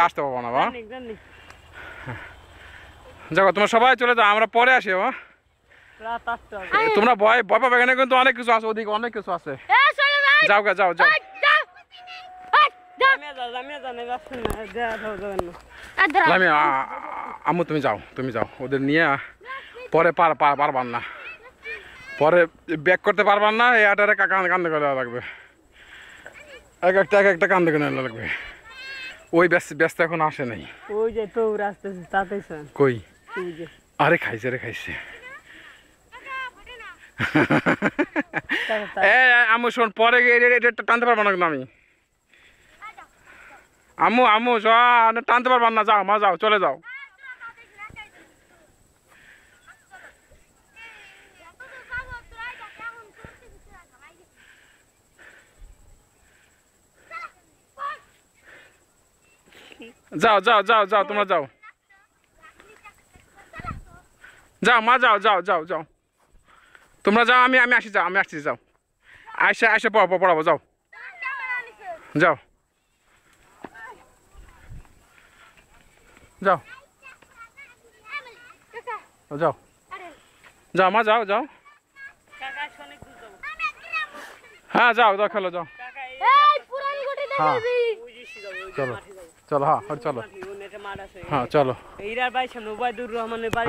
আসতে পারবো না বাবা। যাও তোমরা সবাই চলে যাও, আমরা পরে আসি বাবা। তোমরা ভয় ভয় পাবে, এখানে কিন্তু অনেক কিছু আছে, ওদিকে অনেক কিছু আছে। যাও গা, যাও যাও। আম্মু তুমি যাও, তুমি যাও, ওদের নিয়ে পরে পারবার না, পরে ব্যাক করতে পারবার না। এই আটারে কান্দে করে দেওয়া লাগবে, এক একটা কান্দে করে নেওয়া লাগবে। ওই ব্যস্ত এখন আসে নাই। ওই যে তো রাস্তাতে তাতেছে কই? আরে খাইছে রে, খাইছে। আম্মু শোন, পরে টানতে পারবো না কিন্তু আমি। আম্মু টানতে পারবার না, যাও মা, যাও, চলে যাও। যাও যাও যাও যাও, তোমরা যাও, যাও মা, যাও যাও যাও যাও, তোমরা যাও, আমি আসি, যাও, আমি আসছি, যাও, আইসা পড়াবো, যাও যাও যাও যাও যাও মা, যাও যাও। হ্যাঁ যাও যাও, খেলো, যাও। হ্যাঁ চলো চলো, হ্যাঁ চলো, হ্যাঁ চলো।